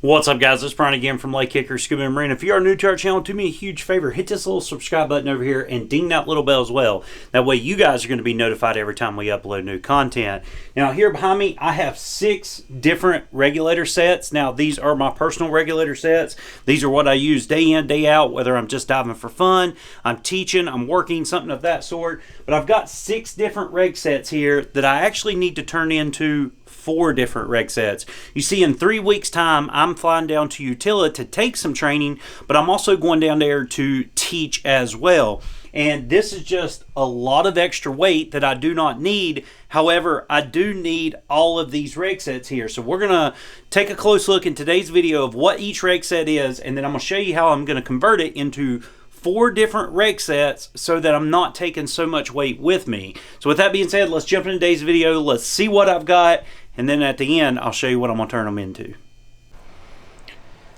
What's up, guys? It's Brian again from Lake Kicker Scuba and Marine. If you are new to our channel, do me a huge favor, hit this little subscribe button over here and ding that little bell as well. That way you guys are going to be notified every time we upload new content. Now here behind me I have 6 different regulator sets. Now these are my personal regulator sets. These are what I use day in, day out, whether I'm just diving for fun, I'm teaching, I'm working, something of that sort. But I've got 6 different reg sets here that I actually need to turn into 4 different reg sets. You see, in 3 weeks time I'm flying down to Utility to take some training, but I'm also going down there to teach as well. And this is just a lot of extra weight that I do not need. However, I do need all of these reg sets here. So we're gonna take a close look in today's video of what each reg set is, and then I'm gonna show you how I'm gonna convert it into 4 different reg sets so that I'm not taking so much weight with me. So with that being said, let's jump into today's video. Let's see what I've got, and then at the end I'll show you what I'm gonna turn them into.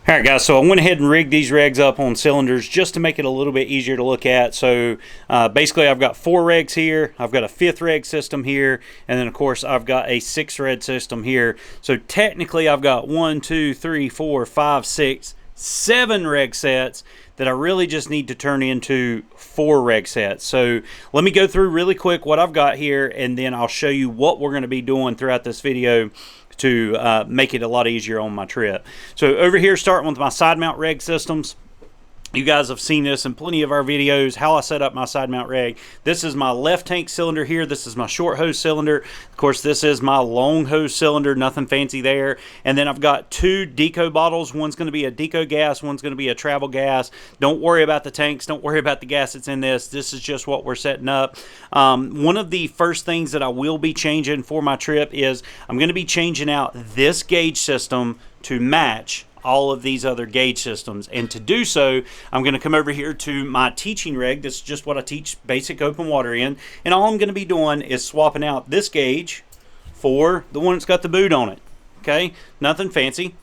Alright guys, so I went ahead and rigged these regs up on cylinders just to make it a little bit easier to look at. So basically I've got 4 regs here, I've got a 5th reg system here, and then of course I've got a 6th reg system here. So technically I've got 1, 2, 3, 4, 5, 6, 7 reg sets that I really just need to turn into 4 reg sets. So let me go through really quick what I've got here, and then I'll show you what we're going to be doing throughout this video to make it a lot easier on my trip. So over here, starting with my side mount reg systems. You guys have seen this in plenty of our videos, how I set up my side mount reg. This is my left tank cylinder here. This is my short hose cylinder. Of course, this is my long hose cylinder, nothing fancy there. And then I've got 2 deco bottles. One's going to be a deco gas, one's going to be a travel gas. Don't worry about the tanks, don't worry about the gas that's in this. This is just what we're setting up. One of the first things that I will be changing for my trip is I'm going to be changing out this gauge system to match all of these other gauge systems. And to do so, I'm going to come over here to my teaching reg. This is just what I teach basic open water in, and all I'm going to be doing is swapping out this gauge for the one that's got the boot on it. Okay, nothing fancy.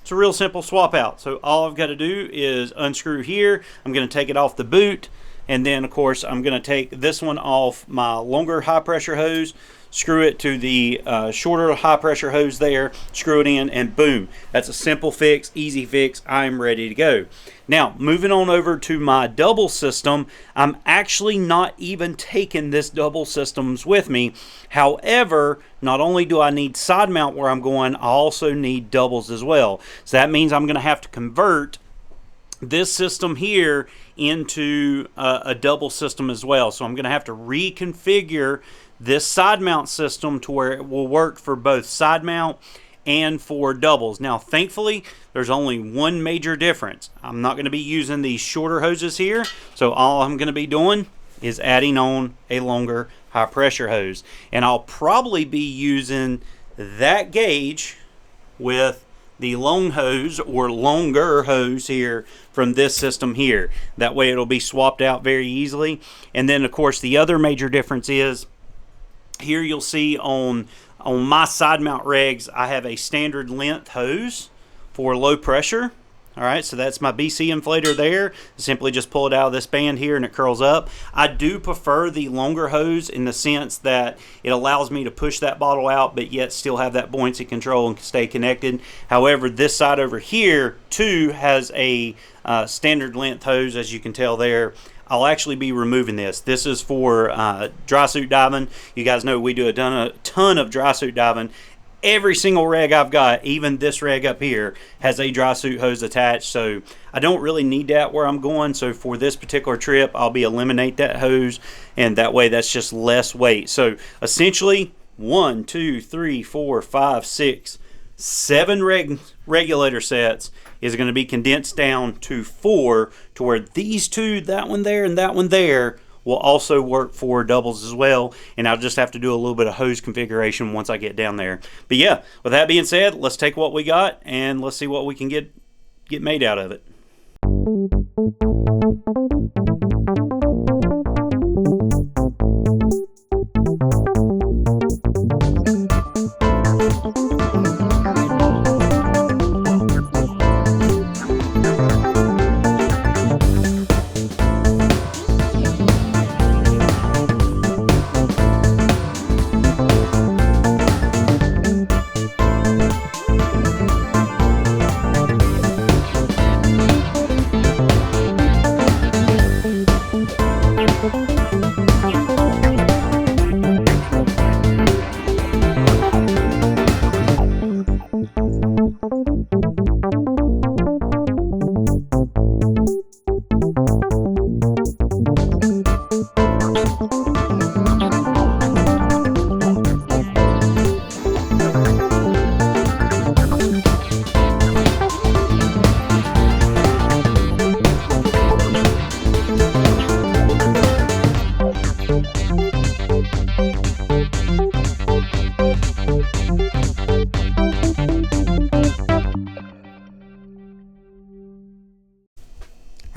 It's a real simple swap out. So all I've got to do is unscrew here. I'm going to take it off the boot, and then of course I'm going to take this one off my longer high pressure hose, screw it to the shorter high pressure hose there, screw it in, and boom. That's a simple fix, easy fix. I'm ready to go. Now, moving on over to my double system, I'm actually not even taking this double systems with me. However, not only do I need side mount where I'm going, I also need doubles as well. So that means I'm going to have to convert this system here into a double system as well. So I'm going to have to reconfigure this side mount system to where it will work for both side mount and for doubles. Now thankfully there's only one major difference. I'm not going to be using these shorter hoses here, so all I'm going to be doing is adding on a longer high pressure hose, and I'll probably be using that gauge with the long hose or longer hose here from this system here. That way it'll be swapped out very easily. And then of course the other major difference is here you'll see on my side mount regs, I have a standard length hose for low pressure. All right, so that's my BC inflator there. Simply just pull it out of this band here and it curls up. I do prefer the longer hose in the sense that it allows me to push that bottle out but yet still have that buoyancy control and stay connected. However, this side over here too has a standard length hose, as you can tell there. I'll actually be removing this. This is for dry suit diving. You guys know we do a ton of dry suit diving. Every single reg I've got, even this reg up here, has a dry suit hose attached, so I don't really need that where I'm going. So for this particular trip, I'll be eliminate that hose, and that way that's just less weight. So essentially 1, 2, 3, 4, 5, 6, 7 regulator sets is going to be condensed down to 4, to where these 2, that one there and that one there, will also work for doubles as well. And I'll just have to do a little bit of hose configuration once I get down there. But yeah, with that being said, let's take what we got and let's see what we can get made out of it.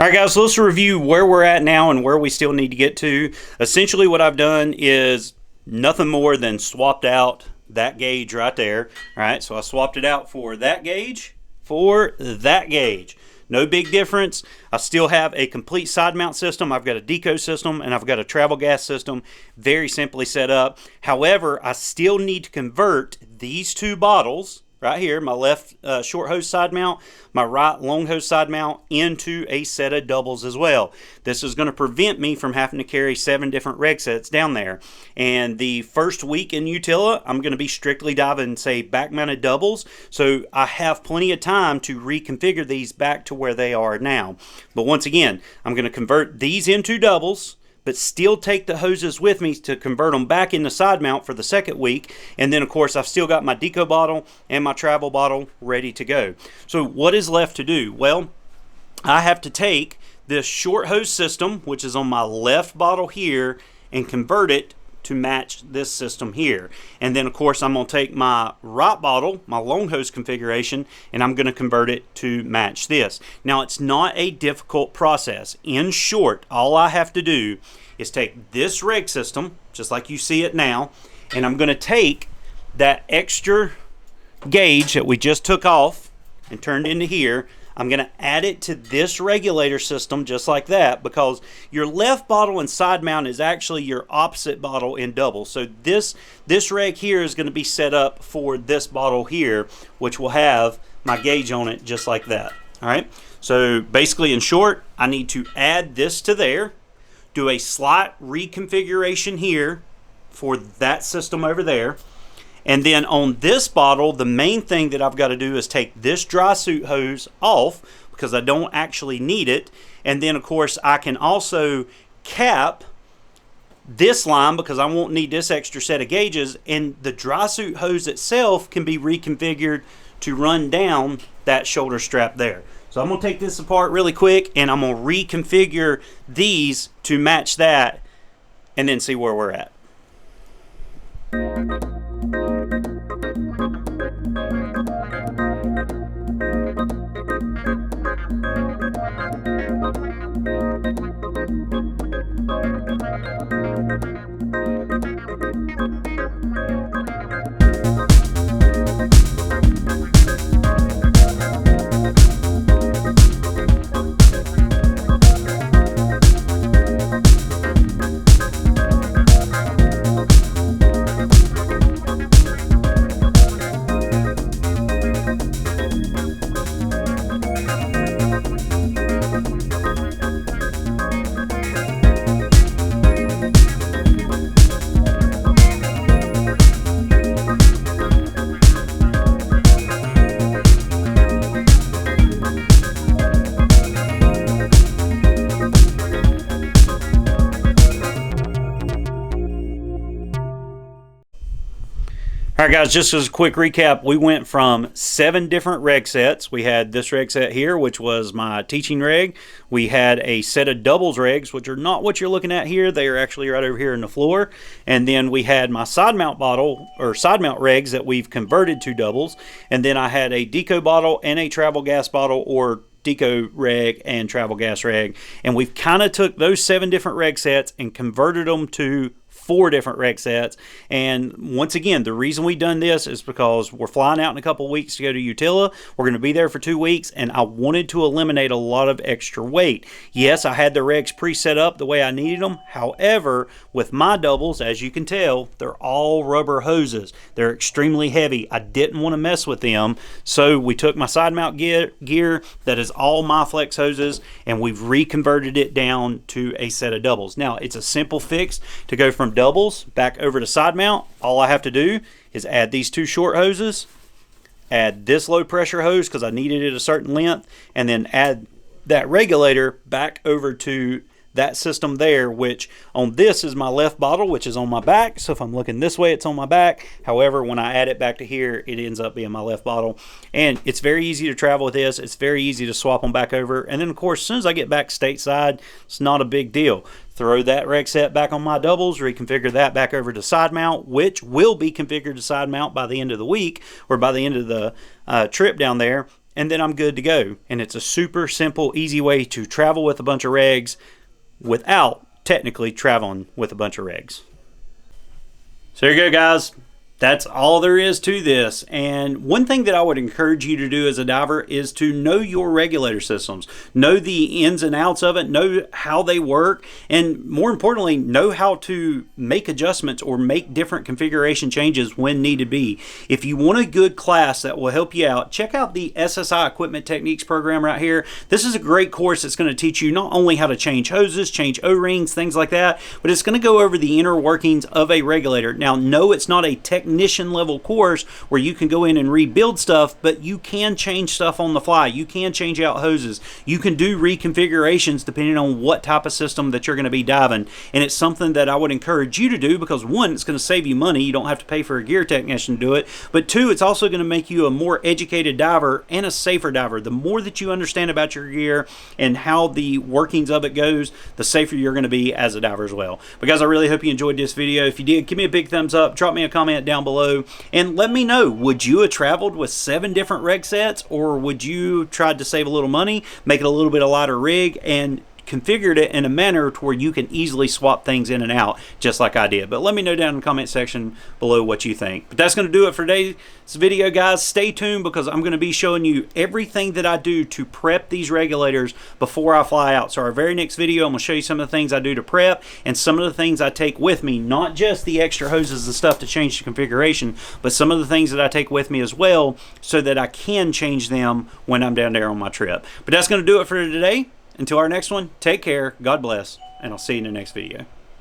All right, guys, so let's review where we're at now and where we still need to get to. Essentially, what I've done is nothing more than swapped out that gauge right there. All right, so I swapped it out for that gauge, for that gauge. No big difference. I still have a complete side mount system. I've got a deco system and I've got a travel gas system, very simply set up. However, I still need to convert these two bottles right here, my left short hose side mount, my right long hose side mount, into a set of doubles as well. This is going to prevent me from having to carry 7 different reg sets down there. And the first week in Utila, I'm going to be strictly diving, say, back mounted doubles. So I have plenty of time to reconfigure these back to where they are now. But once again, I'm going to convert these into doubles, but still take the hoses with me to convert them back into side mount for the second week. And then, of course, I've still got my deco bottle and my travel bottle ready to go. So what is left to do? Well, I have to take this short hose system, which is on my left bottle here, and convert it to match this system here. And then, of course, I'm going to take my right bottle, my long hose configuration, and I'm going to convert it to match this. Now, it's not a difficult process. In short, all I have to do is take this reg system, just like you see it now, and I'm going to take that extra gauge that we just took off and turned into here. I'm going to add it to this regulator system just like that, because your left bottle and side mount is actually your opposite bottle in double. So this reg here is going to be set up for this bottle here, which will have my gauge on it just like that. All right. So basically, in short, I need to add this to there, do a slight reconfiguration here for that system over there. And then on this bottle, the main thing that I've got to do is take this dry suit hose off, because I don't actually need it. And then, of course, I can also cap this line because I won't need this extra set of gauges. And the dry suit hose itself can be reconfigured to run down that shoulder strap there. So I'm going to take this apart really quick, and I'm going to reconfigure these to match that, and then see where we're at. All right, guys, just as a quick recap, we went from 7 different reg sets. We had this reg set here, which was my teaching reg. We had a set of doubles regs, which are not what you're looking at here. They are actually right over here in the floor. And then we had my side mount bottle, or side mount regs, that we've converted to doubles. And then I had a deco bottle and a travel gas bottle, or deco reg and travel gas reg. And we've kind of took those 7 different reg sets and converted them to 4 different reg sets. And once again, the reason we done this is because we're flying out in a couple of weeks to go to Utila. We're going to be there for 2 weeks, and I wanted to eliminate a lot of extra weight. Yes, I had the regs pre-set up the way I needed them. However, with my doubles, as you can tell, they're all rubber hoses. They're extremely heavy. I didn't want to mess with them, so we took my side mount gear that is all my flex hoses, and we've reconverted it down to a set of doubles. Now, it's a simple fix to go from doubles back over to side mount. All I have to do is add these 2 short hoses, add this low pressure hose because I needed it a certain length, and then add that regulator back over to that system there, which on this is my left bottle, which is on my back. So if I'm looking this way, it's on my back. However, when I add it back to here, it ends up being my left bottle. And it's very easy to travel with this. It's very easy to swap them back over. And then, of course, as soon as I get back stateside, it's not a big deal. Throw that reg set back on my doubles, reconfigure that back over to side mount, which will be configured to side mount by the end of the week, or by the end of the trip down there. and then I'm good to go. And it's a super simple, easy way to travel with a bunch of regs without technically traveling with a bunch of regs. So there you go, guys. That's all there is to this. And one thing that I would encourage you to do as a diver is to know your regulator systems. Know the ins and outs of it, know how they work, and more importantly, know how to make adjustments or make different configuration changes when needed be. If you want a good class that will help you out, check out the SSI Equipment Techniques program right here. This is a great course that's going to teach you not only how to change hoses, change O-rings, things like that, but it's going to go over the inner workings of a regulator. Now, no, it's not a technical level course where you can go in and rebuild stuff, but you can change stuff on the fly. You can change out hoses. You can do reconfigurations depending on what type of system that you're going to be diving. And it's something that I would encourage you to do because one, it's going to save you money. You don't have to pay for a gear technician to do it. But two, it's also going to make you a more educated diver and a safer diver. The more that you understand about your gear and how the workings of it goes, the safer you're going to be as a diver as well. But guys, I really hope you enjoyed this video. If you did, give me a big thumbs up, drop me a comment down below, and let me know, would you have traveled with 7 different reg sets, or would you try to save a little money, make it a little bit of lighter rig, and configured it in a manner to where you can easily swap things in and out just like I did? But let me know down in the comment section below what you think. But that's going to do it for today's video, guys. Stay tuned because I'm going to be showing you everything that I do to prep these regulators before I fly out. So our very next video, I'm going to show you some of the things I do to prep and some of the things I take with me, not just the extra hoses and stuff to change the configuration, but some of the things that I take with me as well so that I can change them when I'm down there on my trip. But that's going to do it for today. Until our next one, take care, God bless, and I'll see you in the next video.